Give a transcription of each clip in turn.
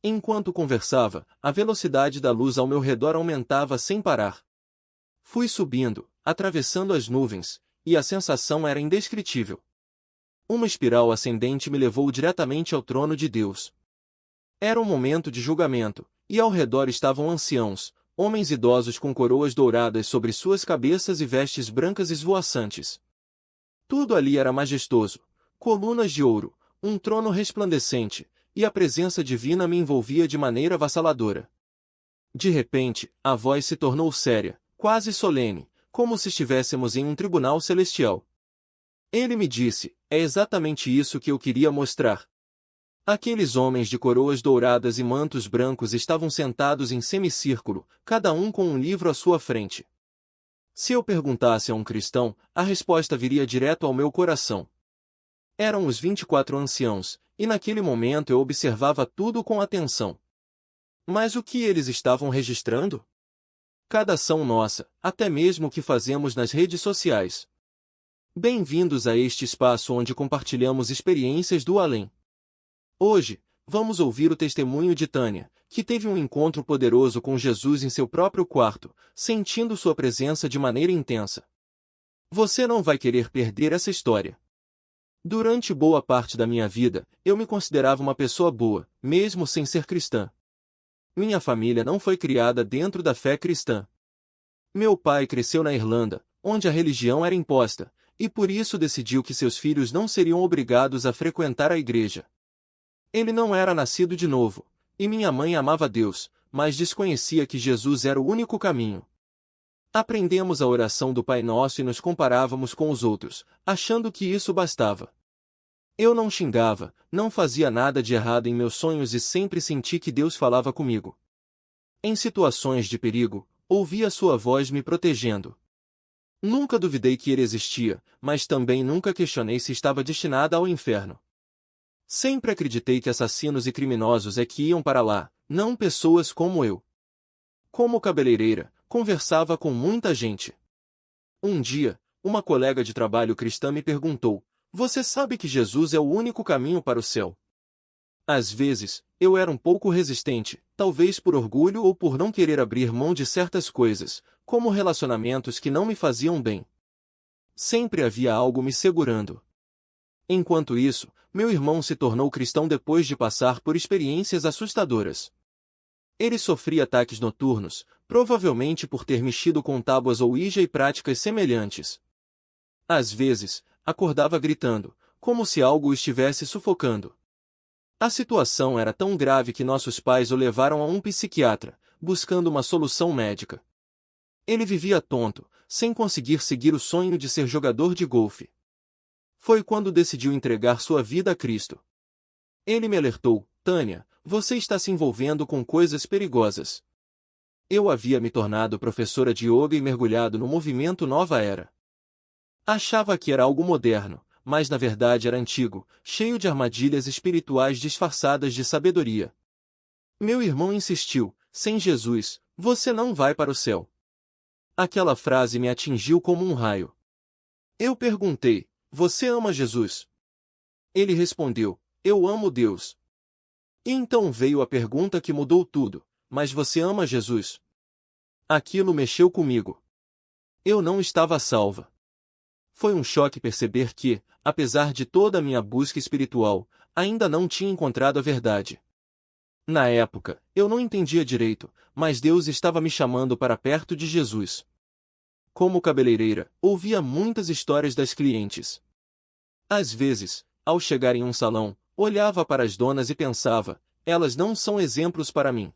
Enquanto conversava, a velocidade da luz ao meu redor aumentava sem parar. Fui subindo, atravessando as nuvens, e a sensação era indescritível. Uma espiral ascendente me levou diretamente ao trono de Deus. Era um momento de julgamento, e ao redor estavam anciãos, homens idosos com coroas douradas sobre suas cabeças e vestes brancas esvoaçantes. Tudo ali era majestoso, colunas de ouro, um trono resplandecente, e a presença divina me envolvia de maneira avassaladora. De repente, a voz se tornou séria, quase solene, como se estivéssemos em um tribunal celestial. Ele me disse: é exatamente isso que eu queria mostrar. Aqueles homens de coroas douradas e mantos brancos estavam sentados em semicírculo, cada um com um livro à sua frente. Se eu perguntasse a um cristão, a resposta viria direto ao meu coração. Eram os 24 anciãos, e naquele momento eu observava tudo com atenção. Mas o que eles estavam registrando? Cada ação nossa, até mesmo o que fazemos nas redes sociais. Bem-vindos a este espaço onde compartilhamos experiências do além. Hoje, vamos ouvir o testemunho de Tânia, que teve um encontro poderoso com Jesus em seu próprio quarto, sentindo sua presença de maneira intensa. Você não vai querer perder essa história. Durante boa parte da minha vida, eu me considerava uma pessoa boa, mesmo sem ser cristã. Minha família não foi criada dentro da fé cristã. Meu pai cresceu na Irlanda, onde a religião era imposta, e por isso decidiu que seus filhos não seriam obrigados a frequentar a igreja. Ele não era nascido de novo, e minha mãe amava Deus, mas desconhecia que Jesus era o único caminho. Aprendemos a oração do Pai Nosso e nos comparávamos com os outros, achando que isso bastava. Eu não xingava, não fazia nada de errado em meus sonhos e sempre senti que Deus falava comigo. Em situações de perigo, ouvia sua voz me protegendo. Nunca duvidei que ele existia, mas também nunca questionei se estava destinada ao inferno. Sempre acreditei que assassinos e criminosos é que iam para lá, não pessoas como eu. Como cabeleireira, conversava com muita gente. Um dia, uma colega de trabalho cristã me perguntou: você sabe que Jesus é o único caminho para o céu? Às vezes, eu era um pouco resistente, talvez por orgulho ou por não querer abrir mão de certas coisas, como relacionamentos que não me faziam bem. Sempre havia algo me segurando. Enquanto isso, meu irmão se tornou cristão depois de passar por experiências assustadoras. Ele sofria ataques noturnos, provavelmente por ter mexido com tábuas Ouija e práticas semelhantes. Às vezes, acordava gritando, como se algo o estivesse sufocando. A situação era tão grave que nossos pais o levaram a um psiquiatra, buscando uma solução médica. Ele vivia tonto, sem conseguir seguir o sonho de ser jogador de golfe. Foi quando decidiu entregar sua vida a Cristo. Ele me alertou: Tânia, você está se envolvendo com coisas perigosas. Eu havia me tornado professora de yoga e mergulhado no movimento Nova Era. Achava que era algo moderno, mas na verdade era antigo, cheio de armadilhas espirituais disfarçadas de sabedoria. Meu irmão insistiu: sem Jesus, você não vai para o céu. Aquela frase me atingiu como um raio. Eu perguntei: você ama Jesus? Ele respondeu: eu amo Deus. E então veio a pergunta que mudou tudo: mas você ama Jesus? Aquilo mexeu comigo. Eu não estava salva. Foi um choque perceber que, apesar de toda a minha busca espiritual, ainda não tinha encontrado a verdade. Na época, eu não entendia direito, mas Deus estava me chamando para perto de Jesus. Como cabeleireira, ouvia muitas histórias das clientes. Às vezes, ao chegar em um salão, olhava para as donas e pensava: elas não são exemplos para mim.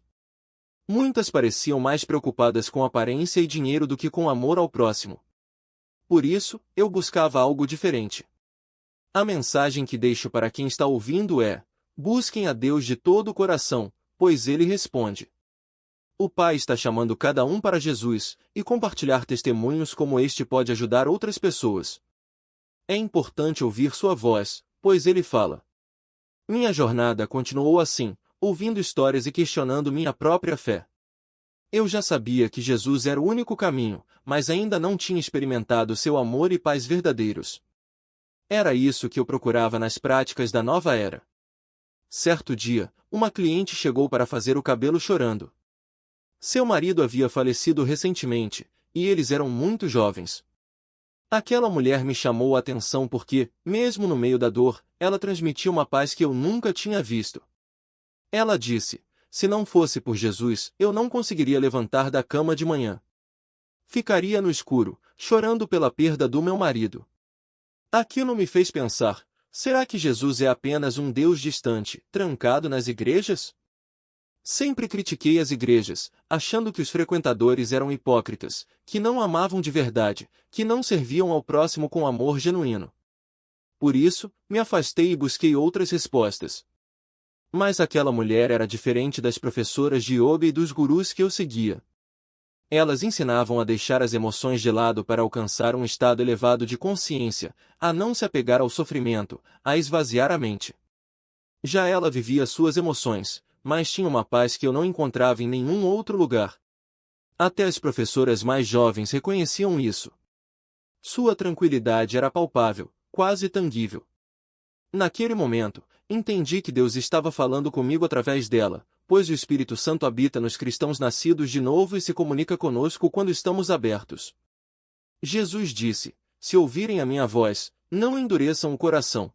Muitas pareciam mais preocupadas com aparência e dinheiro do que com amor ao próximo. Por isso, eu buscava algo diferente. A mensagem que deixo para quem está ouvindo é: busquem a Deus de todo o coração, pois Ele responde. O Pai está chamando cada um para Jesus, e compartilhar testemunhos como este pode ajudar outras pessoas. É importante ouvir sua voz, pois Ele fala. Minha jornada continuou assim, ouvindo histórias e questionando minha própria fé. Eu já sabia que Jesus era o único caminho, mas ainda não tinha experimentado seu amor e paz verdadeiros. Era isso que eu procurava nas práticas da nova era. Certo dia, uma cliente chegou para fazer o cabelo chorando. Seu marido havia falecido recentemente, e eles eram muito jovens. Aquela mulher me chamou a atenção porque, mesmo no meio da dor, ela transmitia uma paz que eu nunca tinha visto. Ela disse: se não fosse por Jesus, eu não conseguiria levantar da cama de manhã. Ficaria no escuro, chorando pela perda do meu marido. Aquilo me fez pensar: será que Jesus é apenas um Deus distante, trancado nas igrejas? Sempre critiquei as igrejas, achando que os frequentadores eram hipócritas, que não amavam de verdade, que não serviam ao próximo com amor genuíno. Por isso, me afastei e busquei outras respostas. Mas aquela mulher era diferente das professoras de yoga e dos gurus que eu seguia. Elas ensinavam a deixar as emoções de lado para alcançar um estado elevado de consciência, a não se apegar ao sofrimento, a esvaziar a mente. Já ela vivia suas emoções, mas tinha uma paz que eu não encontrava em nenhum outro lugar. Até as professoras mais jovens reconheciam isso. Sua tranquilidade era palpável, quase tangível. Naquele momento, entendi que Deus estava falando comigo através dela, pois o Espírito Santo habita nos cristãos nascidos de novo e se comunica conosco quando estamos abertos. Jesus disse: se ouvirem a minha voz, não endureçam o coração.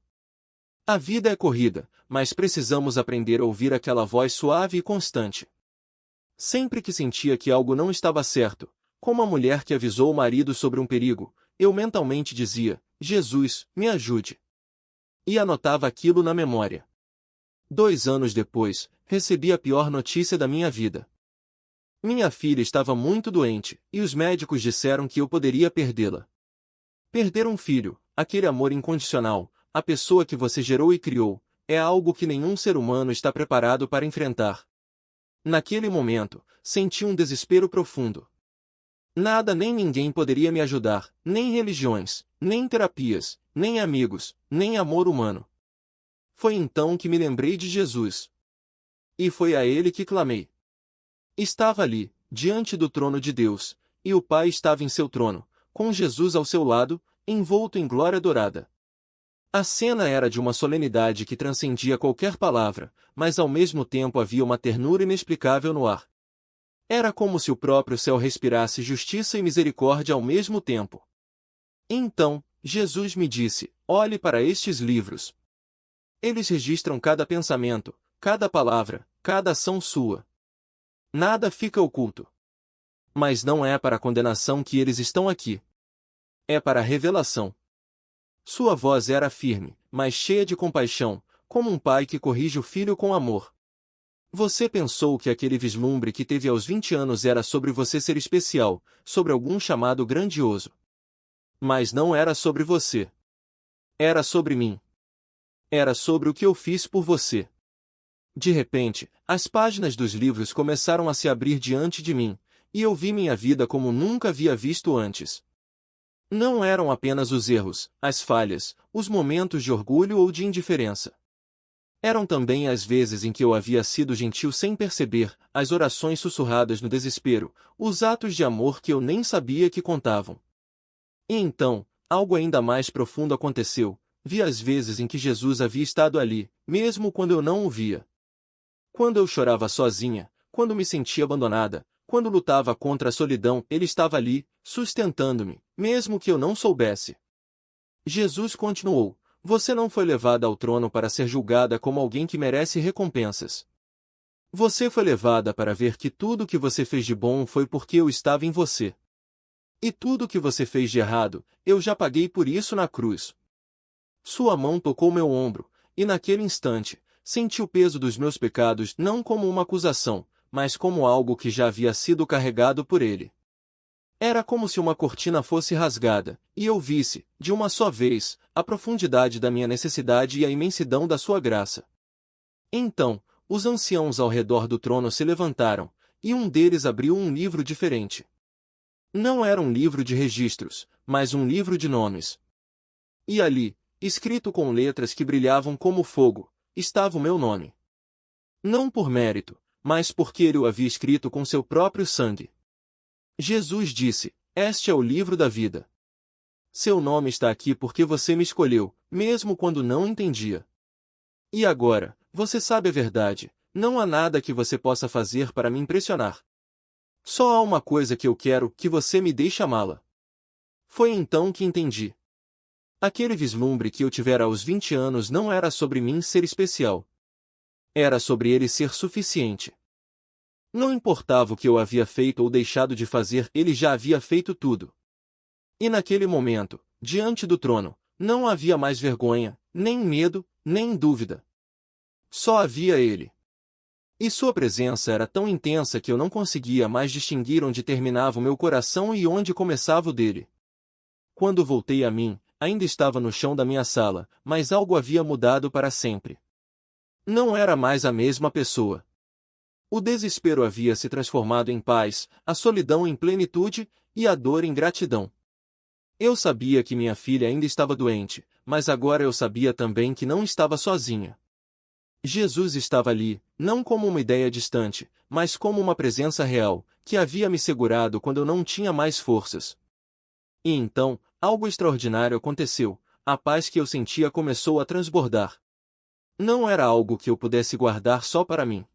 A vida é corrida, mas precisamos aprender a ouvir aquela voz suave e constante. Sempre que sentia que algo não estava certo, como a mulher que avisou o marido sobre um perigo, eu mentalmente dizia: Jesus, me ajude. E anotava aquilo na memória. 2 anos depois, recebi a pior notícia da minha vida. Minha filha estava muito doente, e os médicos disseram que eu poderia perdê-la. Perder um filho, aquele amor incondicional, a pessoa que você gerou e criou, é algo que nenhum ser humano está preparado para enfrentar. Naquele momento, senti um desespero profundo. Nada nem ninguém poderia me ajudar, nem religiões, nem terapias, nem amigos, nem amor humano. Foi então que me lembrei de Jesus. E foi a ele que clamei. Estava ali, diante do trono de Deus, e o Pai estava em seu trono, com Jesus ao seu lado, envolto em glória dourada. A cena era de uma solenidade que transcendia qualquer palavra, mas ao mesmo tempo havia uma ternura inexplicável no ar. Era como se o próprio céu respirasse justiça e misericórdia ao mesmo tempo. Então, Jesus me disse: olhe para estes livros. Eles registram cada pensamento, cada palavra, cada ação sua. Nada fica oculto. Mas não é para a condenação que eles estão aqui. É para a revelação. Sua voz era firme, mas cheia de compaixão, como um pai que corrige o filho com amor. Você pensou que aquele vislumbre que teve aos 20 anos era sobre você ser especial, sobre algum chamado grandioso. Mas não era sobre você. Era sobre mim. Era sobre o que eu fiz por você. De repente, as páginas dos livros começaram a se abrir diante de mim, e eu vi minha vida como nunca havia visto antes. Não eram apenas os erros, as falhas, os momentos de orgulho ou de indiferença. Eram também as vezes em que eu havia sido gentil sem perceber, as orações sussurradas no desespero, os atos de amor que eu nem sabia que contavam. E então, algo ainda mais profundo aconteceu. Vi as vezes em que Jesus havia estado ali, mesmo quando eu não o via. Quando eu chorava sozinha, quando me sentia abandonada, quando lutava contra a solidão, ele estava ali, sustentando-me, mesmo que eu não soubesse. Jesus continuou: você não foi levada ao trono para ser julgada como alguém que merece recompensas. Você foi levada para ver que tudo o que você fez de bom foi porque eu estava em você. E tudo o que você fez de errado, eu já paguei por isso na cruz. Sua mão tocou meu ombro, e naquele instante, senti o peso dos meus pecados não como uma acusação, mas como algo que já havia sido carregado por ele. Era como se uma cortina fosse rasgada, e eu visse, de uma só vez, a profundidade da minha necessidade e a imensidão da sua graça. Então, os anciãos ao redor do trono se levantaram, e um deles abriu um livro diferente. Não era um livro de registros, mas um livro de nomes. E ali, escrito com letras que brilhavam como fogo, estava o meu nome. Não por mérito, mas porque ele o havia escrito com seu próprio sangue. Jesus disse: este é o livro da vida. Seu nome está aqui porque você me escolheu, mesmo quando não entendia. E agora, você sabe a verdade, não há nada que você possa fazer para me impressionar. Só há uma coisa que eu quero, que você me deixe amá-la. Foi então que entendi. Aquele vislumbre que eu tivera aos 20 anos não era sobre mim ser especial. Era sobre ele ser suficiente. Não importava o que eu havia feito ou deixado de fazer, ele já havia feito tudo. E naquele momento, diante do trono, não havia mais vergonha, nem medo, nem dúvida. Só havia ele. E sua presença era tão intensa que eu não conseguia mais distinguir onde terminava o meu coração e onde começava o dele. Quando voltei a mim, ainda estava no chão da minha sala, mas algo havia mudado para sempre. Não era mais a mesma pessoa. O desespero havia se transformado em paz, a solidão em plenitude, e a dor em gratidão. Eu sabia que minha filha ainda estava doente, mas agora eu sabia também que não estava sozinha. Jesus estava ali, não como uma ideia distante, mas como uma presença real, que havia me segurado quando eu não tinha mais forças. E então, algo extraordinário aconteceu, a paz que eu sentia começou a transbordar. Não era algo que eu pudesse guardar só para mim.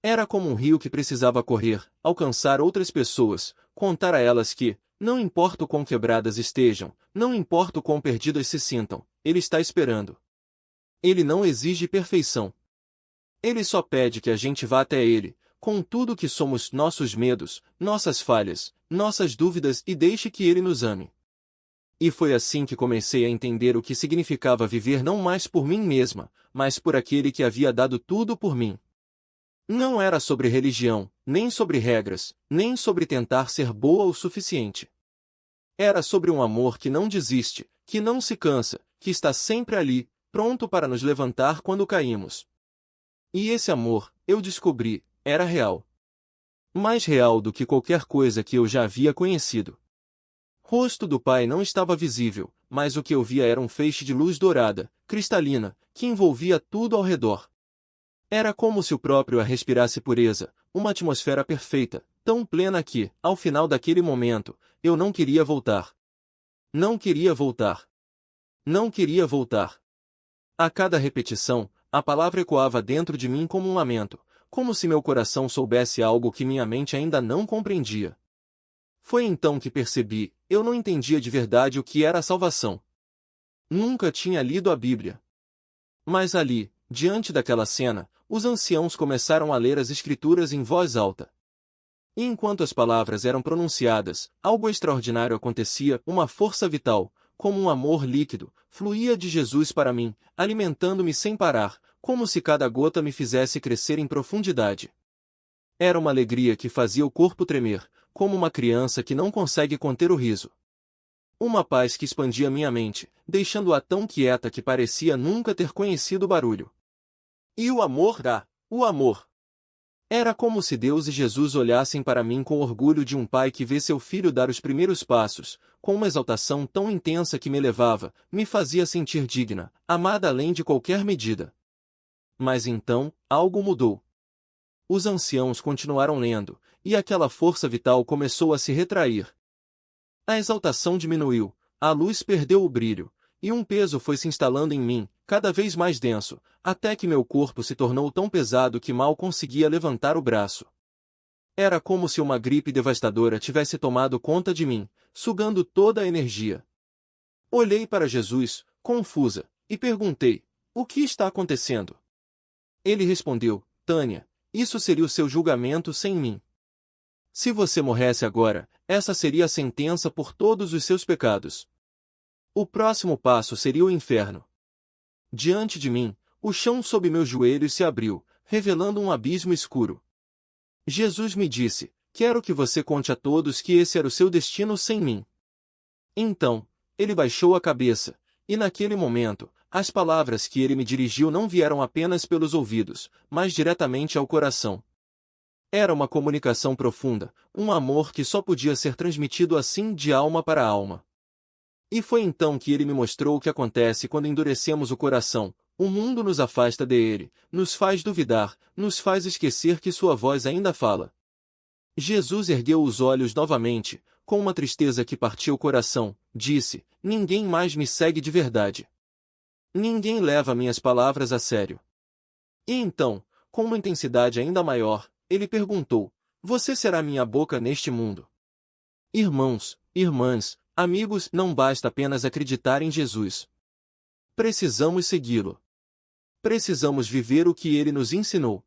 Era como um rio que precisava correr, alcançar outras pessoas, contar a elas que, não importa o quão quebradas estejam, não importa o quão perdidas se sintam, ele está esperando. Ele não exige perfeição. Ele só pede que a gente vá até ele, com tudo que somos, nossos medos, nossas falhas, nossas dúvidas, e deixe que ele nos ame. E foi assim que comecei a entender o que significava viver não mais por mim mesma, mas por aquele que havia dado tudo por mim. Não era sobre religião, nem sobre regras, nem sobre tentar ser boa o suficiente. Era sobre um amor que não desiste, que não se cansa, que está sempre ali, pronto para nos levantar quando caímos. E esse amor, eu descobri, era real. Mais real do que qualquer coisa que eu já havia conhecido. O rosto do Pai não estava visível, mas o que eu via era um feixe de luz dourada, cristalina, que envolvia tudo ao redor. Era como se o próprio ar respirasse pureza, uma atmosfera perfeita, tão plena que, ao final daquele momento, eu não queria voltar. Não queria voltar. Não queria voltar. A cada repetição, a palavra ecoava dentro de mim como um lamento, como se meu coração soubesse algo que minha mente ainda não compreendia. Foi então que percebi, eu não entendia de verdade o que era a salvação. Nunca tinha lido a Bíblia. Mas ali, diante daquela cena, os anciãos começaram a ler as Escrituras em voz alta. E enquanto as palavras eram pronunciadas, algo extraordinário acontecia, uma força vital, como um amor líquido, fluía de Jesus para mim, alimentando-me sem parar, como se cada gota me fizesse crescer em profundidade. Era uma alegria que fazia o corpo tremer, como uma criança que não consegue conter o riso. Uma paz que expandia minha mente, deixando-a tão quieta que parecia nunca ter conhecido barulho. E o amor o amor. Era como se Deus e Jesus olhassem para mim com orgulho de um pai que vê seu filho dar os primeiros passos, com uma exaltação tão intensa que me elevava, me fazia sentir digna, amada além de qualquer medida. Mas então, algo mudou. Os anciãos continuaram lendo, e aquela força vital começou a se retrair. A exaltação diminuiu, a luz perdeu o brilho, e um peso foi se instalando em mim, cada vez mais denso, até que meu corpo se tornou tão pesado que mal conseguia levantar o braço. Era como se uma gripe devastadora tivesse tomado conta de mim, sugando toda a energia. Olhei para Jesus, confusa, e perguntei, o que está acontecendo? Ele respondeu, Tânia, isso seria o seu julgamento sem mim. Se você morresse agora, essa seria a sentença por todos os seus pecados. O próximo passo seria o inferno. Diante de mim, o chão sob meus joelhos se abriu, revelando um abismo escuro. Jesus me disse, quero que você conte a todos que esse era o seu destino sem mim. Então, ele baixou a cabeça, e naquele momento, as palavras que ele me dirigiu não vieram apenas pelos ouvidos, mas diretamente ao coração. Era uma comunicação profunda, um amor que só podia ser transmitido assim de alma para alma. E foi então que ele me mostrou o que acontece quando endurecemos o coração. O mundo nos afasta dele, nos faz duvidar, nos faz esquecer que sua voz ainda fala. Jesus ergueu os olhos novamente, com uma tristeza que partiu o coração, disse, ninguém mais me segue de verdade. Ninguém leva minhas palavras a sério. E então, com uma intensidade ainda maior, ele perguntou: Você será minha boca neste mundo? Irmãos, irmãs, amigos, não basta apenas acreditar em Jesus. Precisamos segui-lo. Precisamos viver o que ele nos ensinou.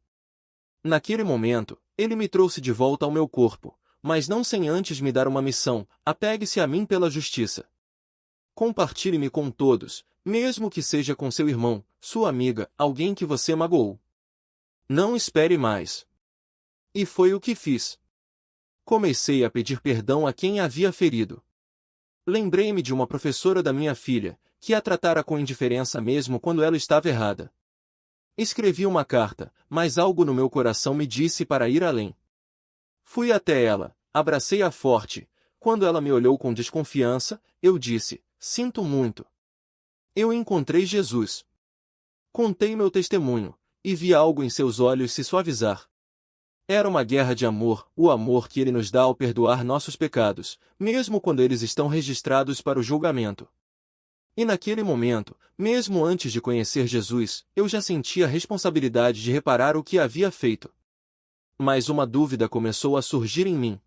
Naquele momento, ele me trouxe de volta ao meu corpo, mas não sem antes me dar uma missão: apegue-se a mim pela justiça. Compartilhe-me com todos, mesmo que seja com seu irmão, sua amiga, alguém que você magoou. Não espere mais. E foi o que fiz. Comecei a pedir perdão a quem a havia ferido. Lembrei-me de uma professora da minha filha, que a tratara com indiferença mesmo quando ela estava errada. Escrevi uma carta, mas algo no meu coração me disse para ir além. Fui até ela, abracei-a forte. Quando ela me olhou com desconfiança, eu disse: Sinto muito. Eu encontrei Jesus. Contei meu testemunho, e vi algo em seus olhos se suavizar. Era uma guerra de amor, o amor que ele nos dá ao perdoar nossos pecados, mesmo quando eles estão registrados para o julgamento. E naquele momento, mesmo antes de conhecer Jesus, eu já sentia a responsabilidade de reparar o que havia feito. Mas uma dúvida começou a surgir em mim.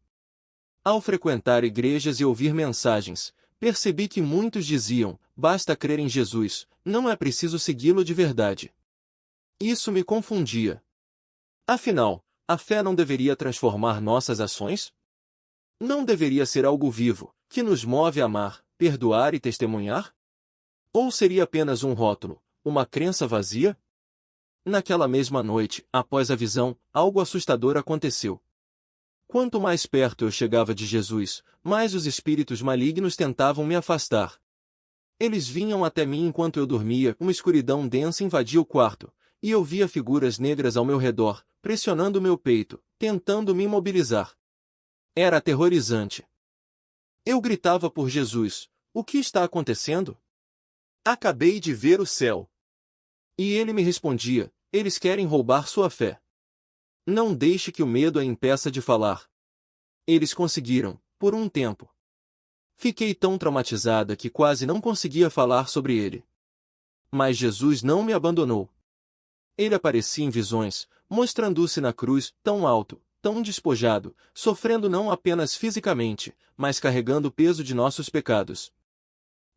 Ao frequentar igrejas e ouvir mensagens, percebi que muitos diziam: basta crer em Jesus, não é preciso segui-lo de verdade. Isso me confundia. Afinal, a fé não deveria transformar nossas ações? Não deveria ser algo vivo, que nos move a amar, perdoar e testemunhar? Ou seria apenas um rótulo, uma crença vazia? Naquela mesma noite, após a visão, algo assustador aconteceu. Quanto mais perto eu chegava de Jesus, mais os espíritos malignos tentavam me afastar. Eles vinham até mim enquanto eu dormia, uma escuridão densa invadia o quarto, e eu via figuras negras ao meu redor, pressionando meu peito, tentando me imobilizar. Era aterrorizante. Eu gritava por Jesus: O que está acontecendo? Acabei de ver o céu. E ele me respondia: Eles querem roubar sua fé. Não deixe que o medo a impeça de falar. Eles conseguiram, por um tempo. Fiquei tão traumatizada que quase não conseguia falar sobre ele. Mas Jesus não me abandonou. Ele aparecia em visões, mostrando-se na cruz, tão alto, tão despojado, sofrendo não apenas fisicamente, mas carregando o peso de nossos pecados.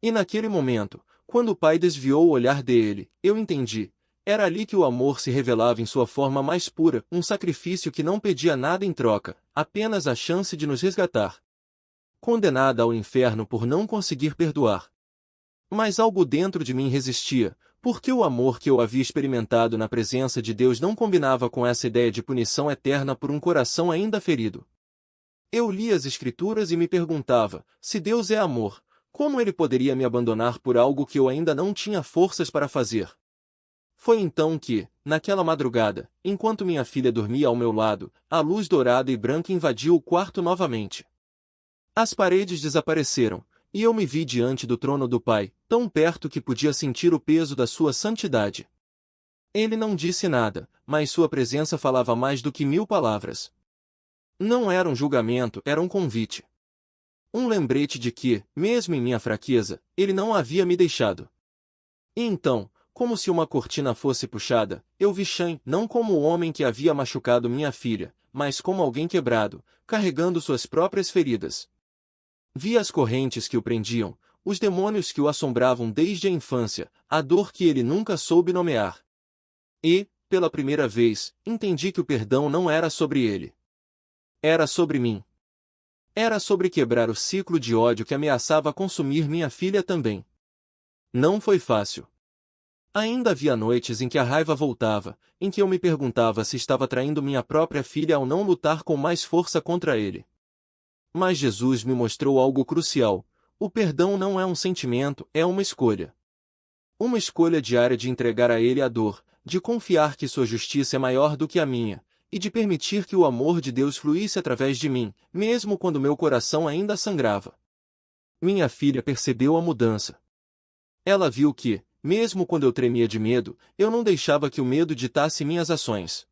E naquele momento, quando o Pai desviou o olhar dele, eu entendi. Era ali que o amor se revelava em sua forma mais pura, um sacrifício que não pedia nada em troca, apenas a chance de nos resgatar. Condenada ao inferno por não conseguir perdoar. Mas algo dentro de mim resistia, porque o amor que eu havia experimentado na presença de Deus não combinava com essa ideia de punição eterna por um coração ainda ferido. Eu lia as Escrituras e me perguntava: se Deus é amor, como ele poderia me abandonar por algo que eu ainda não tinha forças para fazer? Foi então que, naquela madrugada, enquanto minha filha dormia ao meu lado, a luz dourada e branca invadiu o quarto novamente. As paredes desapareceram, e eu me vi diante do trono do Pai, tão perto que podia sentir o peso da sua santidade. Ele não disse nada, mas sua presença falava mais do que 1000 palavras. Não era um julgamento, era um convite. Um lembrete de que, mesmo em minha fraqueza, ele não havia me deixado. E então, como se uma cortina fosse puxada, eu vi Shan não como o homem que havia machucado minha filha, mas como alguém quebrado, carregando suas próprias feridas. Vi as correntes que o prendiam, os demônios que o assombravam desde a infância, a dor que ele nunca soube nomear. E, pela primeira vez, entendi que o perdão não era sobre ele. Era sobre mim. Era sobre quebrar o ciclo de ódio que ameaçava consumir minha filha também. Não foi fácil. Ainda havia noites em que a raiva voltava, em que eu me perguntava se estava traindo minha própria filha ao não lutar com mais força contra ele. Mas Jesus me mostrou algo crucial: o perdão não é um sentimento, é uma escolha. Uma escolha diária de entregar a ele a dor, de confiar que sua justiça é maior do que a minha, e de permitir que o amor de Deus fluísse através de mim, mesmo quando meu coração ainda sangrava. Minha filha percebeu a mudança. Ela viu que, mesmo quando eu tremia de medo, eu não deixava que o medo ditasse minhas ações.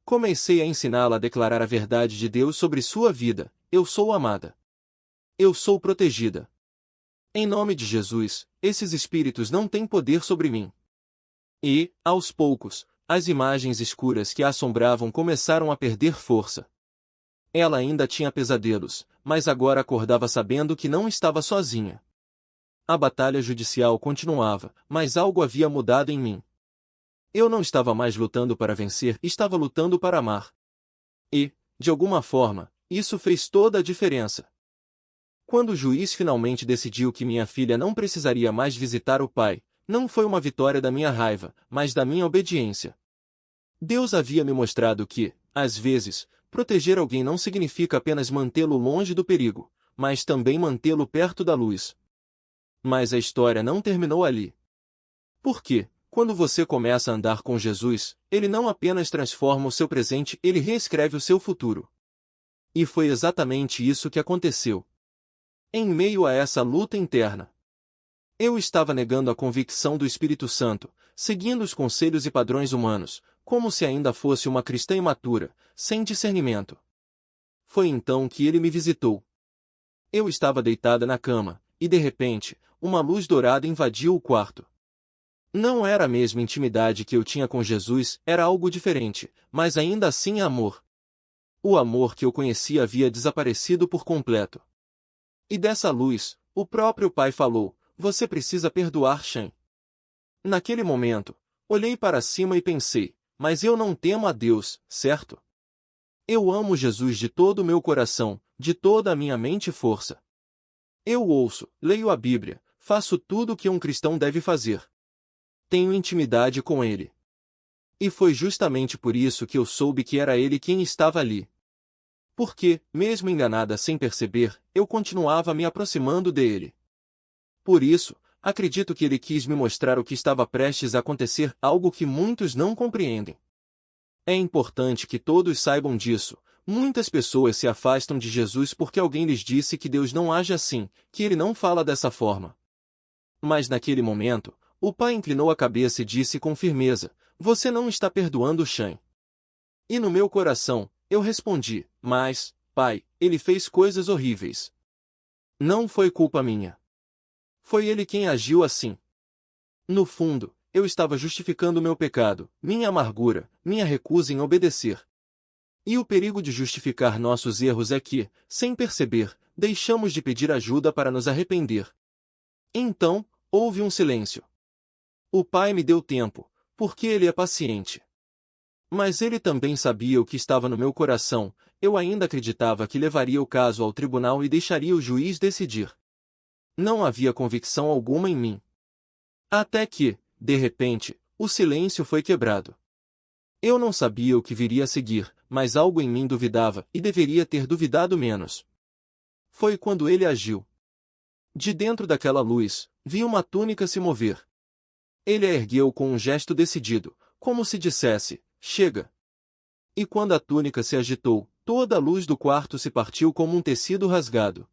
Comecei a ensiná-la a declarar a verdade de Deus sobre sua vida: eu sou amada. Eu sou protegida. Em nome de Jesus, esses espíritos não têm poder sobre mim. E, aos poucos, as imagens escuras que a assombravam começaram a perder força. Ela ainda tinha pesadelos, mas agora acordava sabendo que não estava sozinha. A batalha judicial continuava, mas algo havia mudado em mim. Eu não estava mais lutando para vencer, estava lutando para amar. E, de alguma forma, isso fez toda a diferença. Quando o juiz finalmente decidiu que minha filha não precisaria mais visitar o pai, não foi uma vitória da minha raiva, mas da minha obediência. Deus havia me mostrado que, às vezes, proteger alguém não significa apenas mantê-lo longe do perigo, mas também mantê-lo perto da luz. Mas a história não terminou ali. Porque, quando você começa a andar com Jesus, ele não apenas transforma o seu presente, ele reescreve o seu futuro. E foi exatamente isso que aconteceu. Em meio a essa luta interna, eu estava negando a convicção do Espírito Santo, seguindo os conselhos e padrões humanos, como se ainda fosse uma cristã imatura, sem discernimento. Foi então que ele me visitou. Eu estava deitada na cama, e de repente, uma luz dourada invadiu o quarto. Não era a mesma intimidade que eu tinha com Jesus, era algo diferente, mas ainda assim amor. O amor que eu conhecia havia desaparecido por completo. E dessa luz, o próprio Pai falou: você precisa perdoar Shan. Naquele momento, olhei para cima e pensei, mas eu não temo a Deus, certo? Eu amo Jesus de todo o meu coração, de toda a minha mente e força. Eu ouço, leio a Bíblia, faço tudo o que um cristão deve fazer. Tenho intimidade com Ele. E foi justamente por isso que eu soube que era Ele quem estava ali. Porque, mesmo enganada sem perceber, eu continuava me aproximando dele. Por isso, acredito que ele quis me mostrar o que estava prestes a acontecer, algo que muitos não compreendem. É importante que todos saibam disso. Muitas pessoas se afastam de Jesus porque alguém lhes disse que Deus não age assim, que ele não fala dessa forma. Mas naquele momento, o pai inclinou a cabeça e disse com firmeza: você não está perdoando Shan. E no meu coração, eu respondi: mas, pai, ele fez coisas horríveis. Não foi culpa minha. Foi ele quem agiu assim. No fundo, eu estava justificando meu pecado, minha amargura, minha recusa em obedecer. E o perigo de justificar nossos erros é que, sem perceber, deixamos de pedir ajuda para nos arrepender. Então, houve um silêncio. O pai me deu tempo, porque ele é paciente. Mas ele também sabia o que estava no meu coração. Eu ainda acreditava que levaria o caso ao tribunal e deixaria o juiz decidir. Não havia convicção alguma em mim. Até que, de repente, o silêncio foi quebrado. Eu não sabia o que viria a seguir, mas algo em mim duvidava, e deveria ter duvidado menos. Foi quando ele agiu. De dentro daquela luz, vi uma túnica se mover. Ele a ergueu com um gesto decidido, como se dissesse: chega. E quando a túnica se agitou, toda a luz do quarto se partiu como um tecido rasgado.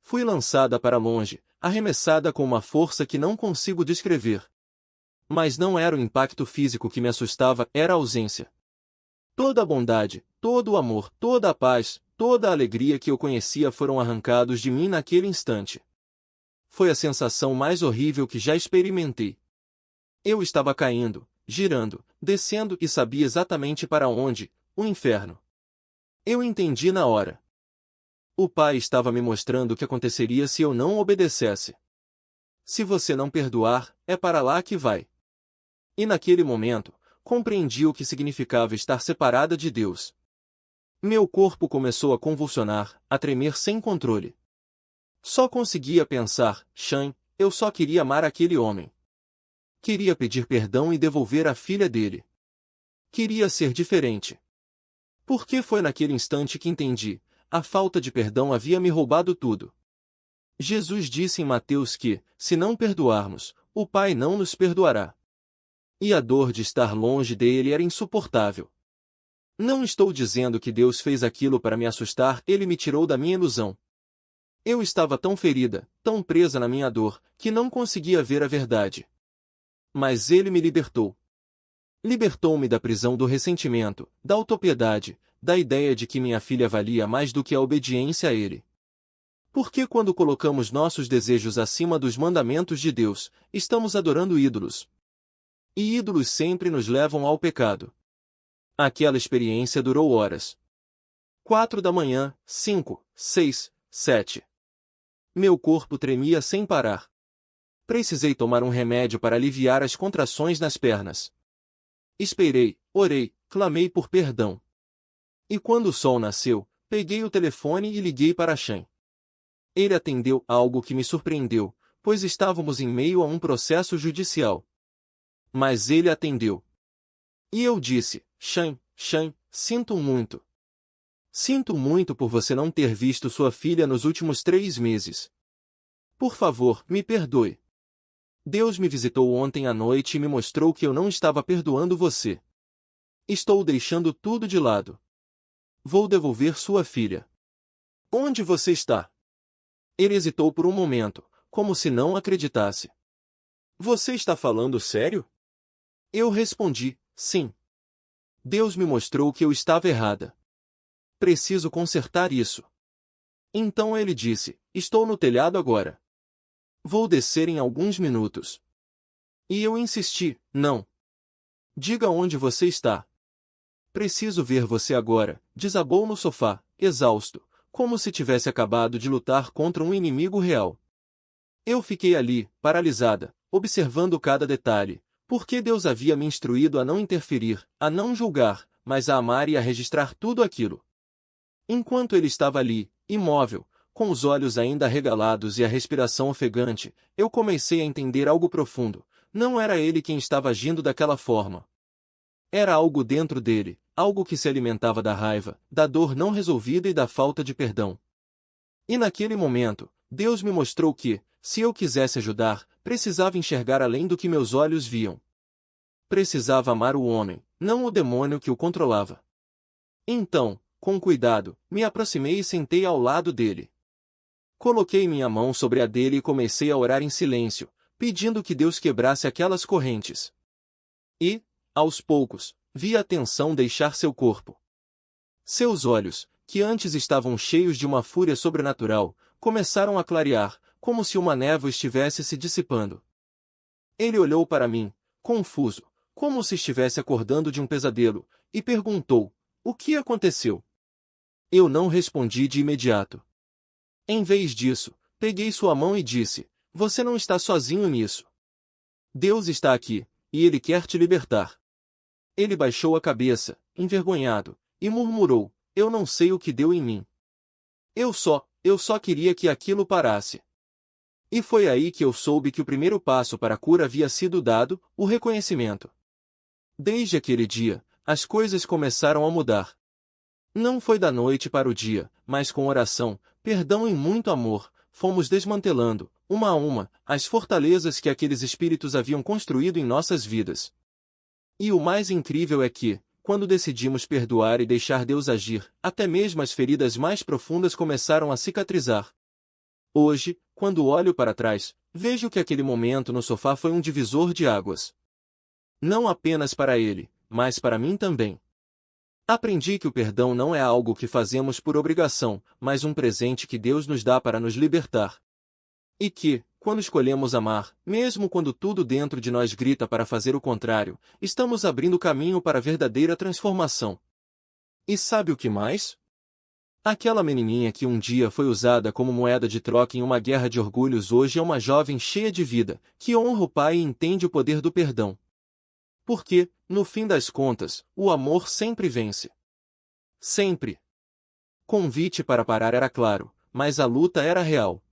Fui lançada para longe, arremessada com uma força que não consigo descrever. Mas não era o impacto físico que me assustava, era a ausência. Toda a bondade, todo o amor, toda a paz, toda a alegria que eu conhecia foram arrancados de mim naquele instante. Foi a sensação mais horrível que já experimentei. Eu estava caindo, girando, descendo e sabia exatamente para onde: o inferno. Eu entendi na hora. O pai estava me mostrando o que aconteceria se eu não obedecesse. Se você não perdoar, é para lá que vai. E naquele momento, compreendi o que significava estar separada de Deus. Meu corpo começou a convulsionar, a tremer sem controle. Só conseguia pensar: Shan, eu só queria amar aquele homem. Queria pedir perdão e devolver a filha dele. Queria ser diferente. Porque foi naquele instante que entendi: a falta de perdão havia me roubado tudo. Jesus disse em Mateus que, se não perdoarmos, o Pai não nos perdoará. E a dor de estar longe dele era insuportável. Não estou dizendo que Deus fez aquilo para me assustar, ele me tirou da minha ilusão. Eu estava tão ferida, tão presa na minha dor, que não conseguia ver a verdade. Mas ele me libertou. Libertou-me da prisão do ressentimento, da autopiedade, da ideia de que minha filha valia mais do que a obediência a ele. Porque quando colocamos nossos desejos acima dos mandamentos de Deus, estamos adorando ídolos. E ídolos sempre nos levam ao pecado. Aquela experiência durou horas. 4 da manhã, 5, 6, 7. Meu corpo tremia sem parar. Precisei tomar um remédio para aliviar as contrações nas pernas. Esperei, orei, clamei por perdão. E quando o sol nasceu, peguei o telefone e liguei para Chan. Ele atendeu, algo que me surpreendeu, pois estávamos em meio a um processo judicial. Mas ele atendeu. E eu disse, Chan, sinto muito. Sinto muito por você não ter visto sua filha nos últimos 3 meses. Por favor, me perdoe. Deus me visitou ontem à noite e me mostrou que eu não estava perdoando você. Estou deixando tudo de lado. Vou devolver sua filha. Onde você está? Ele hesitou por um momento, como se não acreditasse. Você está falando sério? Eu respondi, sim. Deus me mostrou que eu estava errada. Preciso consertar isso. Então ele disse, estou no telhado agora. Vou descer em alguns minutos. E eu insisti, não. Diga onde você está. Preciso ver você agora, desabou no sofá, exausto, como se tivesse acabado de lutar contra um inimigo real. Eu fiquei ali, paralisada, observando cada detalhe, porque Deus havia me instruído a não interferir, a não julgar, mas a amar e a registrar tudo aquilo. Enquanto ele estava ali, imóvel, com os olhos ainda arregalados e a respiração ofegante, eu comecei a entender algo profundo. Não era ele quem estava agindo daquela forma. Era algo dentro dele, algo que se alimentava da raiva, da dor não resolvida e da falta de perdão. E naquele momento, Deus me mostrou que, se eu quisesse ajudar, precisava enxergar além do que meus olhos viam. Precisava amar o homem, não o demônio que o controlava. Então, com cuidado, me aproximei e sentei ao lado dele. Coloquei minha mão sobre a dele e comecei a orar em silêncio, pedindo que Deus quebrasse aquelas correntes. E, aos poucos, vi a tensão deixar seu corpo. Seus olhos, que antes estavam cheios de uma fúria sobrenatural, começaram a clarear, como se uma névoa estivesse se dissipando. Ele olhou para mim, confuso, como se estivesse acordando de um pesadelo, e perguntou, o que aconteceu? Eu não respondi de imediato. Em vez disso, peguei sua mão e disse, você não está sozinho nisso. Deus está aqui, e Ele quer te libertar. Ele baixou a cabeça, envergonhado, e murmurou, eu não sei o que deu em mim. Eu só queria que aquilo parasse. E foi aí que eu soube que o primeiro passo para a cura havia sido dado, o reconhecimento. Desde aquele dia, as coisas começaram a mudar. Não foi da noite para o dia, mas com oração, perdão e muito amor, fomos desmantelando, uma a uma, as fortalezas que aqueles espíritos haviam construído em nossas vidas. E o mais incrível é que, quando decidimos perdoar e deixar Deus agir, até mesmo as feridas mais profundas começaram a cicatrizar. Hoje, quando olho para trás, vejo que aquele momento no sofá foi um divisor de águas. Não apenas para ele, mas para mim também. Aprendi que o perdão não é algo que fazemos por obrigação, mas um presente que Deus nos dá para nos libertar. E que, quando escolhemos amar, mesmo quando tudo dentro de nós grita para fazer o contrário, estamos abrindo caminho para a verdadeira transformação. E sabe o que mais? Aquela menininha que um dia foi usada como moeda de troca em uma guerra de orgulhos hoje é uma jovem cheia de vida, que honra o Pai e entende o poder do perdão. Porque, no fim das contas, o amor sempre vence. Sempre. Convite para parar era claro, mas a luta era real.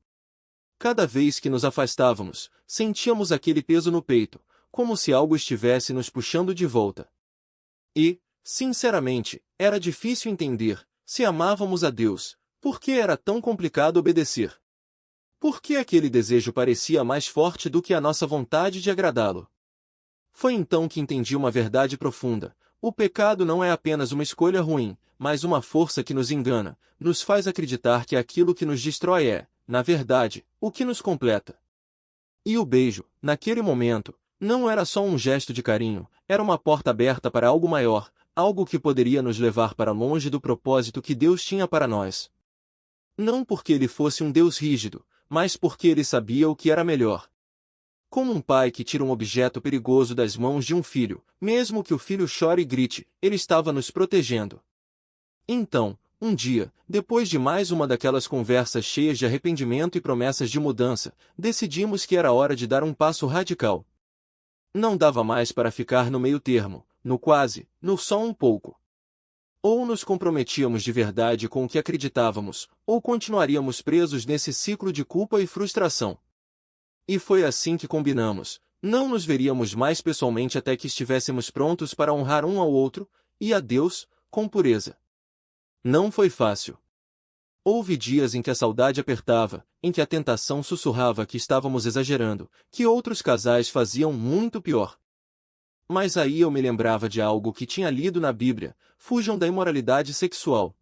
Cada vez que nos afastávamos, sentíamos aquele peso no peito, como se algo estivesse nos puxando de volta. E, sinceramente, era difícil entender, se amávamos a Deus, por que era tão complicado obedecer? Por que aquele desejo parecia mais forte do que a nossa vontade de agradá-lo? Foi então que entendi uma verdade profunda. O pecado não é apenas uma escolha ruim, mas uma força que nos engana, nos faz acreditar que aquilo que nos destrói é, na verdade, o que nos completa. E o beijo, naquele momento, não era só um gesto de carinho, era uma porta aberta para algo maior, algo que poderia nos levar para longe do propósito que Deus tinha para nós. Não porque ele fosse um Deus rígido, mas porque ele sabia o que era melhor. Como um pai que tira um objeto perigoso das mãos de um filho, mesmo que o filho chore e grite, ele estava nos protegendo. Então, um dia, depois de mais uma daquelas conversas cheias de arrependimento e promessas de mudança, decidimos que era hora de dar um passo radical. Não dava mais para ficar no meio termo, no quase, no só um pouco. Ou nos comprometíamos de verdade com o que acreditávamos, ou continuaríamos presos nesse ciclo de culpa e frustração. E foi assim que combinamos. Não nos veríamos mais pessoalmente até que estivéssemos prontos para honrar um ao outro, e a Deus, com pureza. Não foi fácil. Houve dias em que a saudade apertava, em que a tentação sussurrava que estávamos exagerando, que outros casais faziam muito pior. Mas aí eu me lembrava de algo que tinha lido na Bíblia: fujam da imoralidade sexual.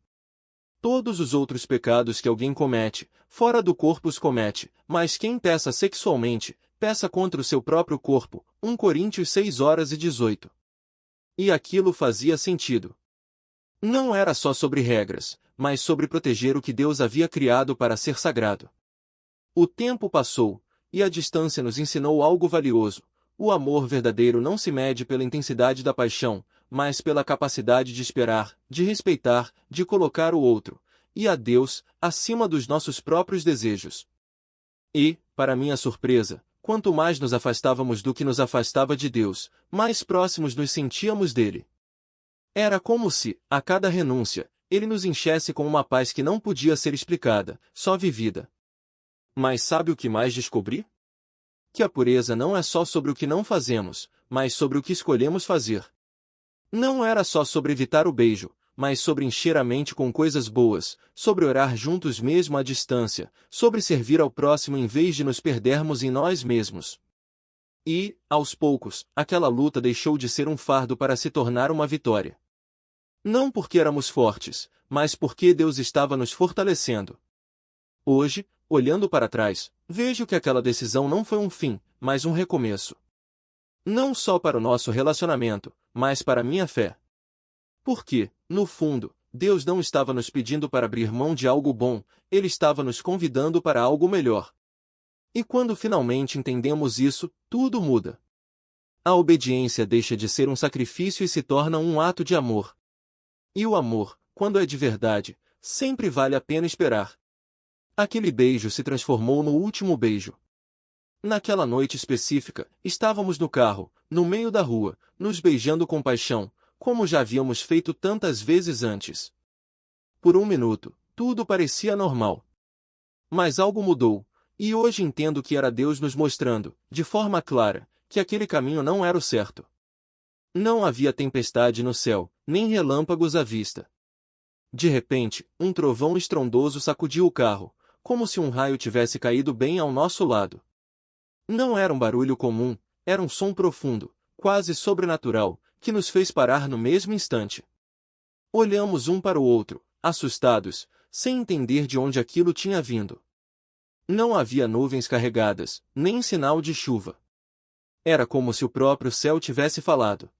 Todos os outros pecados que alguém comete, fora do corpo os comete, mas quem peça sexualmente, peça contra o seu próprio corpo. 1 Coríntios 6:18. E aquilo fazia sentido. Não era só sobre regras, mas sobre proteger o que Deus havia criado para ser sagrado. O tempo passou, e a distância nos ensinou algo valioso. O amor verdadeiro não se mede pela intensidade da paixão, mas pela capacidade de esperar, de respeitar, de colocar o outro, e a Deus, acima dos nossos próprios desejos. E, para minha surpresa, quanto mais nos afastávamos do que nos afastava de Deus, mais próximos nos sentíamos dele. Era como se, a cada renúncia, ele nos enchesse com uma paz que não podia ser explicada, só vivida. Mas sabe o que mais descobri? Que a pureza não é só sobre o que não fazemos, mas sobre o que escolhemos fazer. Não era só sobre evitar o beijo, mas sobre encher a mente com coisas boas, sobre orar juntos mesmo à distância, sobre servir ao próximo em vez de nos perdermos em nós mesmos. E, aos poucos, aquela luta deixou de ser um fardo para se tornar uma vitória. Não porque éramos fortes, mas porque Deus estava nos fortalecendo. Hoje, olhando para trás, vejo que aquela decisão não foi um fim, mas um recomeço. Não só para o nosso relacionamento, mas para a minha fé. Porque, no fundo, Deus não estava nos pedindo para abrir mão de algo bom, Ele estava nos convidando para algo melhor. E quando finalmente entendemos isso, tudo muda. A obediência deixa de ser um sacrifício e se torna um ato de amor. E o amor, quando é de verdade, sempre vale a pena esperar. Aquele beijo se transformou no último beijo. Naquela noite específica, estávamos no carro, no meio da rua, nos beijando com paixão, como já havíamos feito tantas vezes antes. Por um minuto, tudo parecia normal. Mas algo mudou, e hoje entendo que era Deus nos mostrando, de forma clara, que aquele caminho não era o certo. Não havia tempestade no céu, nem relâmpagos à vista. De repente, um trovão estrondoso sacudiu o carro, como se um raio tivesse caído bem ao nosso lado. Não era um barulho comum, era um som profundo, quase sobrenatural, que nos fez parar no mesmo instante. Olhamos um para o outro, assustados, sem entender de onde aquilo tinha vindo. Não havia nuvens carregadas, nem sinal de chuva. Era como se o próprio céu tivesse falado.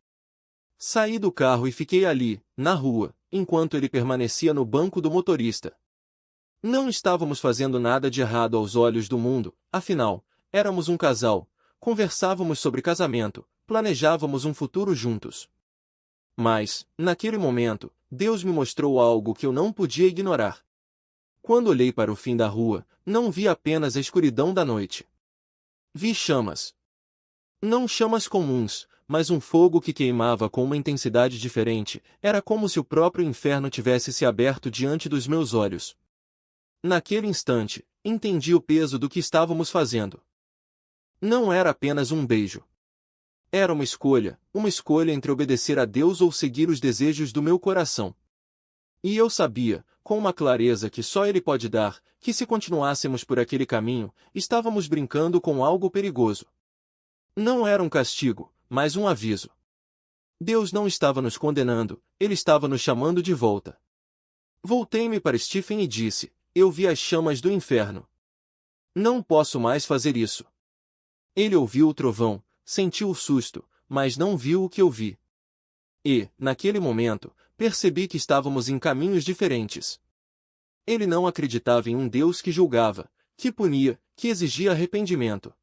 Saí do carro e fiquei ali, na rua, enquanto ele permanecia no banco do motorista. Não estávamos fazendo nada de errado aos olhos do mundo, afinal, éramos um casal, conversávamos sobre casamento, planejávamos um futuro juntos. Mas, naquele momento, Deus me mostrou algo que eu não podia ignorar. Quando olhei para o fim da rua, não vi apenas a escuridão da noite. Vi chamas. Não chamas comuns, mas um fogo que queimava com uma intensidade diferente. Era como se o próprio inferno tivesse se aberto diante dos meus olhos. Naquele instante, entendi o peso do que estávamos fazendo. Não era apenas um beijo. Era uma escolha entre obedecer a Deus ou seguir os desejos do meu coração. E eu sabia, com uma clareza que só Ele pode dar, que se continuássemos por aquele caminho, estávamos brincando com algo perigoso. Não era um castigo, mas um aviso. Deus não estava nos condenando, Ele estava nos chamando de volta. Voltei-me para Stephen e disse: eu vi as chamas do inferno. Não posso mais fazer isso. Ele ouviu o trovão, sentiu o susto, mas não viu o que eu vi. E, naquele momento, percebi que estávamos em caminhos diferentes. Ele não acreditava em um Deus que julgava, que punia, que exigia arrependimento.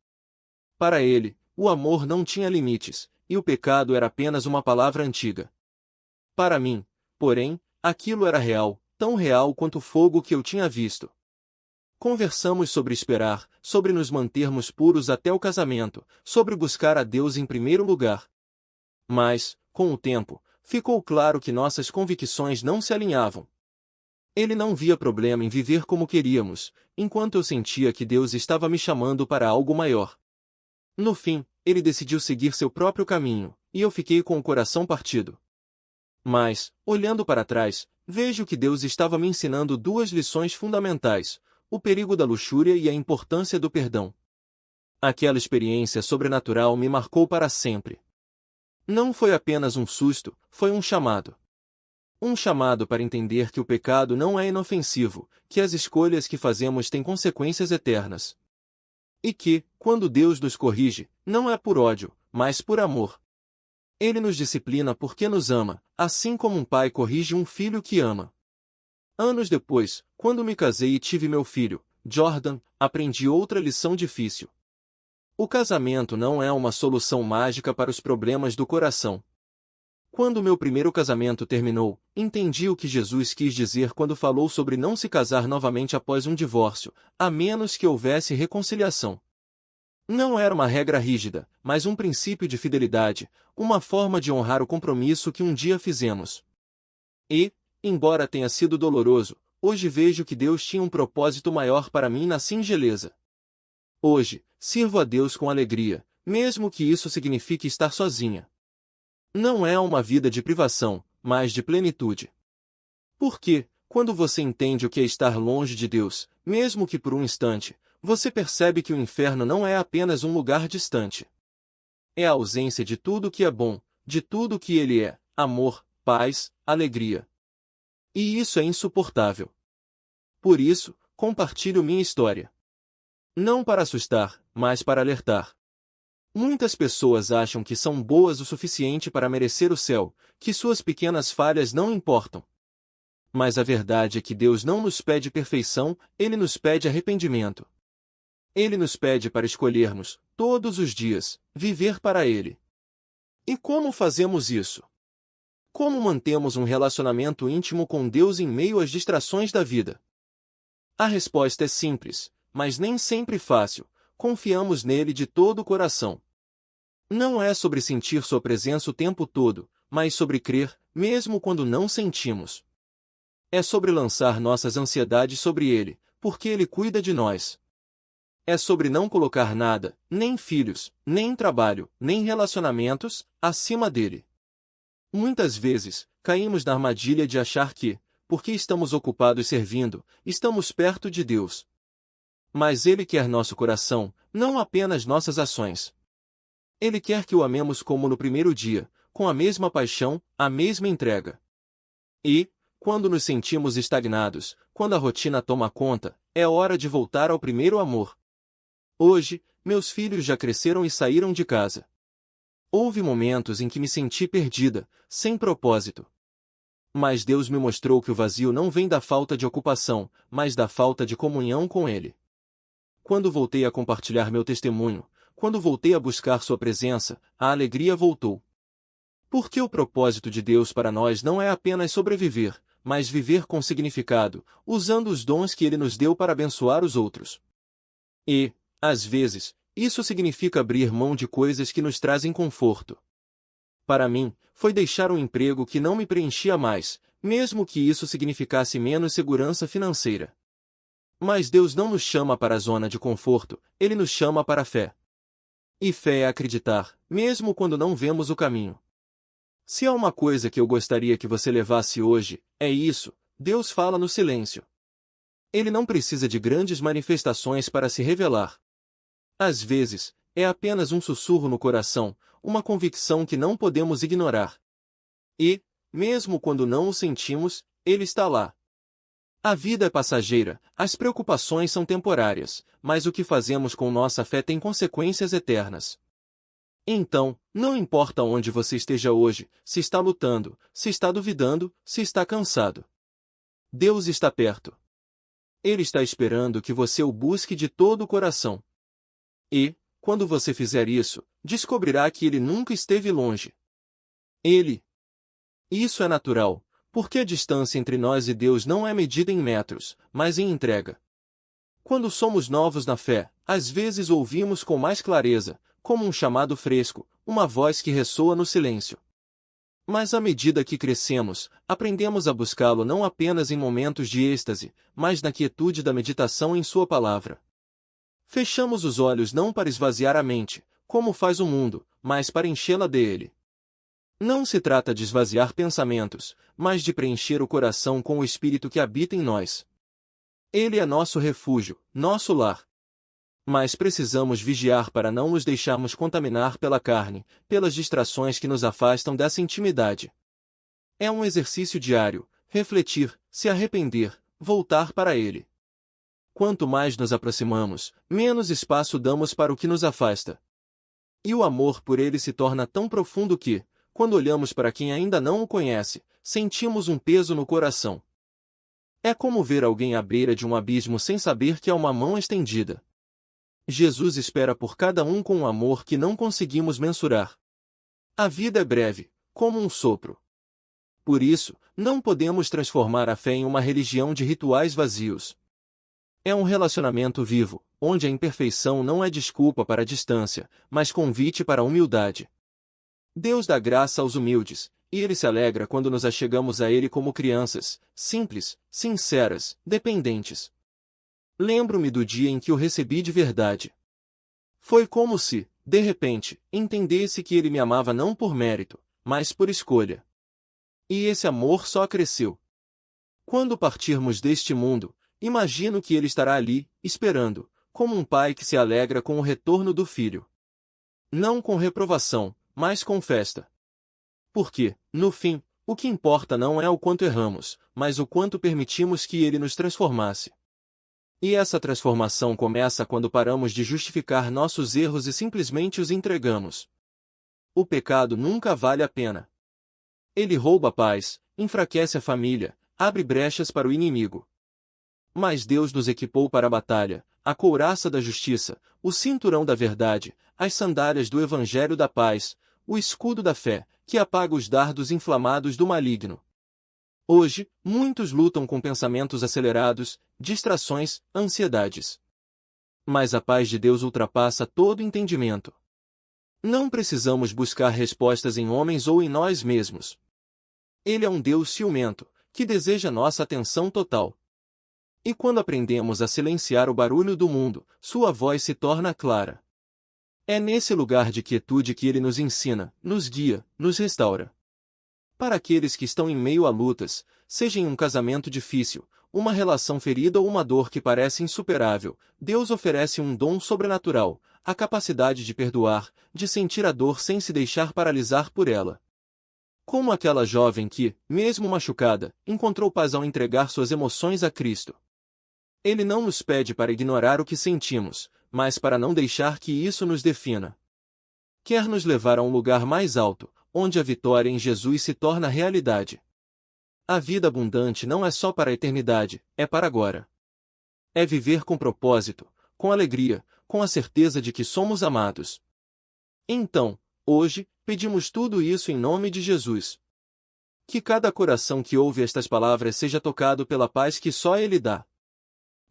Para ele, o amor não tinha limites, e o pecado era apenas uma palavra antiga. Para mim, porém, aquilo era real, tão real quanto o fogo que eu tinha visto. Conversamos sobre esperar, sobre nos mantermos puros até o casamento, sobre buscar a Deus em primeiro lugar. Mas, com o tempo, ficou claro que nossas convicções não se alinhavam. Ele não via problema em viver como queríamos, enquanto eu sentia que Deus estava me chamando para algo maior. No fim, ele decidiu seguir seu próprio caminho, e eu fiquei com o coração partido. Mas, olhando para trás, vejo que Deus estava me ensinando duas lições fundamentais: o perigo da luxúria e a importância do perdão. Aquela experiência sobrenatural me marcou para sempre. Não foi apenas um susto, foi um chamado. Um chamado para entender que o pecado não é inofensivo, que as escolhas que fazemos têm consequências eternas. E que, quando Deus nos corrige, não é por ódio, mas por amor. Ele nos disciplina porque nos ama, assim como um pai corrige um filho que ama. Anos depois, quando me casei e tive meu filho, Jordan, aprendi outra lição difícil. O casamento não é uma solução mágica para os problemas do coração. Quando meu primeiro casamento terminou, entendi o que Jesus quis dizer quando falou sobre não se casar novamente após um divórcio, a menos que houvesse reconciliação. Não era uma regra rígida, mas um princípio de fidelidade, uma forma de honrar o compromisso que um dia fizemos. E, embora tenha sido doloroso, hoje vejo que Deus tinha um propósito maior para mim na singeleza. Hoje, sirvo a Deus com alegria, mesmo que isso signifique estar sozinha. Não é uma vida de privação, mas de plenitude. Porque, quando você entende o que é estar longe de Deus, mesmo que por um instante, você percebe que o inferno não é apenas um lugar distante. É a ausência de tudo que é bom, de tudo que ele é: amor, paz, alegria. E isso é insuportável. Por isso, compartilho minha história. Não para assustar, mas para alertar. Muitas pessoas acham que são boas o suficiente para merecer o céu, que suas pequenas falhas não importam. Mas a verdade é que Deus não nos pede perfeição, Ele nos pede arrependimento. Ele nos pede para escolhermos, todos os dias, viver para Ele. E como fazemos isso? Como mantemos um relacionamento íntimo com Deus em meio às distrações da vida? A resposta é simples, mas nem sempre fácil: confiamos nele de todo o coração. Não é sobre sentir sua presença o tempo todo, mas sobre crer, mesmo quando não sentimos. É sobre lançar nossas ansiedades sobre ele, porque ele cuida de nós. É sobre não colocar nada, nem filhos, nem trabalho, nem relacionamentos, acima dele. Muitas vezes, caímos na armadilha de achar que, porque estamos ocupados servindo, estamos perto de Deus. Mas Ele quer nosso coração, não apenas nossas ações. Ele quer que o amemos como no primeiro dia, com a mesma paixão, a mesma entrega. E, quando nos sentimos estagnados, quando a rotina toma conta, é hora de voltar ao primeiro amor. Hoje, meus filhos já cresceram e saíram de casa. Houve momentos em que me senti perdida, sem propósito. Mas Deus me mostrou que o vazio não vem da falta de ocupação, mas da falta de comunhão com Ele. Quando voltei a compartilhar meu testemunho, quando voltei a buscar sua presença, a alegria voltou. Porque o propósito de Deus para nós não é apenas sobreviver, mas viver com significado, usando os dons que Ele nos deu para abençoar os outros. E, às vezes, isso significa abrir mão de coisas que nos trazem conforto. Para mim, foi deixar um emprego que não me preenchia mais, mesmo que isso significasse menos segurança financeira. Mas Deus não nos chama para a zona de conforto, Ele nos chama para a fé. E fé é acreditar, mesmo quando não vemos o caminho. Se há uma coisa que eu gostaria que você levasse hoje, é isso: Deus fala no silêncio. Ele não precisa de grandes manifestações para se revelar. Às vezes, é apenas um sussurro no coração, uma convicção que não podemos ignorar. E, mesmo quando não o sentimos, Ele está lá. A vida é passageira, as preocupações são temporárias, mas o que fazemos com nossa fé tem consequências eternas. Então, não importa onde você esteja hoje, se está lutando, se está duvidando, se está cansado. Deus está perto. Ele está esperando que você o busque de todo o coração. E, quando você fizer isso, descobrirá que ele nunca esteve longe. Isso é natural, porque a distância entre nós e Deus não é medida em metros, mas em entrega. Quando somos novos na fé, às vezes ouvimos com mais clareza, como um chamado fresco, uma voz que ressoa no silêncio. Mas à medida que crescemos, aprendemos a buscá-lo não apenas em momentos de êxtase, mas na quietude da meditação em sua palavra. Fechamos os olhos não para esvaziar a mente, como faz o mundo, mas para enchê-la dele. Não se trata de esvaziar pensamentos, mas de preencher o coração com o Espírito que habita em nós. Ele é nosso refúgio, nosso lar. Mas precisamos vigiar para não nos deixarmos contaminar pela carne, pelas distrações que nos afastam dessa intimidade. É um exercício diário, refletir, se arrepender, voltar para ele. Quanto mais nos aproximamos, menos espaço damos para o que nos afasta. E o amor por ele se torna tão profundo que, quando olhamos para quem ainda não o conhece, sentimos um peso no coração. É como ver alguém à beira de um abismo sem saber que há uma mão estendida. Jesus espera por cada um com um amor que não conseguimos mensurar. A vida é breve, como um sopro. Por isso, não podemos transformar a fé em uma religião de rituais vazios. É um relacionamento vivo, onde a imperfeição não é desculpa para a distância, mas convite para a humildade. Deus dá graça aos humildes, e Ele se alegra quando nos achegamos a Ele como crianças, simples, sinceras, dependentes. Lembro-me do dia em que o recebi de verdade. Foi como se, de repente, entendesse que Ele me amava não por mérito, mas por escolha. E esse amor só cresceu. Quando partirmos deste mundo, imagino que Ele estará ali, esperando, como um pai que se alegra com o retorno do filho. Não com reprovação, mas com festa. Porque, no fim, o que importa não é o quanto erramos, mas o quanto permitimos que Ele nos transformasse. E essa transformação começa quando paramos de justificar nossos erros e simplesmente os entregamos. O pecado nunca vale a pena. Ele rouba a paz, enfraquece a família, abre brechas para o inimigo. Mas Deus nos equipou para a batalha, a couraça da justiça, o cinturão da verdade, as sandálias do evangelho da paz, o escudo da fé, que apaga os dardos inflamados do maligno. Hoje, muitos lutam com pensamentos acelerados, distrações, ansiedades. Mas a paz de Deus ultrapassa todo entendimento. Não precisamos buscar respostas em homens ou em nós mesmos. Ele é um Deus ciumento, que deseja nossa atenção total. E quando aprendemos a silenciar o barulho do mundo, sua voz se torna clara. É nesse lugar de quietude que Ele nos ensina, nos guia, nos restaura. Para aqueles que estão em meio a lutas, seja em um casamento difícil, uma relação ferida ou uma dor que parece insuperável, Deus oferece um dom sobrenatural, a capacidade de perdoar, de sentir a dor sem se deixar paralisar por ela. Como aquela jovem que, mesmo machucada, encontrou paz ao entregar suas emoções a Cristo. Ele não nos pede para ignorar o que sentimos, mas para não deixar que isso nos defina. Quer nos levar a um lugar mais alto, onde a vitória em Jesus se torna realidade. A vida abundante não é só para a eternidade, é para agora. É viver com propósito, com alegria, com a certeza de que somos amados. Então, hoje, pedimos tudo isso em nome de Jesus. Que cada coração que ouve estas palavras seja tocado pela paz que só Ele dá.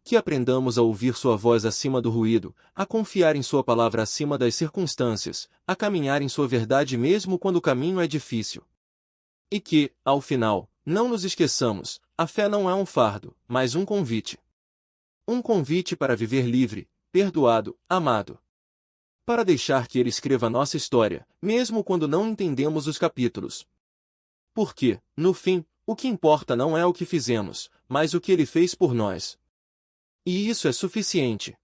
Que aprendamos a ouvir sua voz acima do ruído, a confiar em sua palavra acima das circunstâncias, a caminhar em sua verdade mesmo quando o caminho é difícil. E que, ao final, não nos esqueçamos, a fé não é um fardo, mas um convite. Um convite para viver livre, perdoado, amado. Para deixar que Ele escreva nossa história, mesmo quando não entendemos os capítulos. Porque, no fim, o que importa não é o que fizemos, mas o que Ele fez por nós. E isso é suficiente.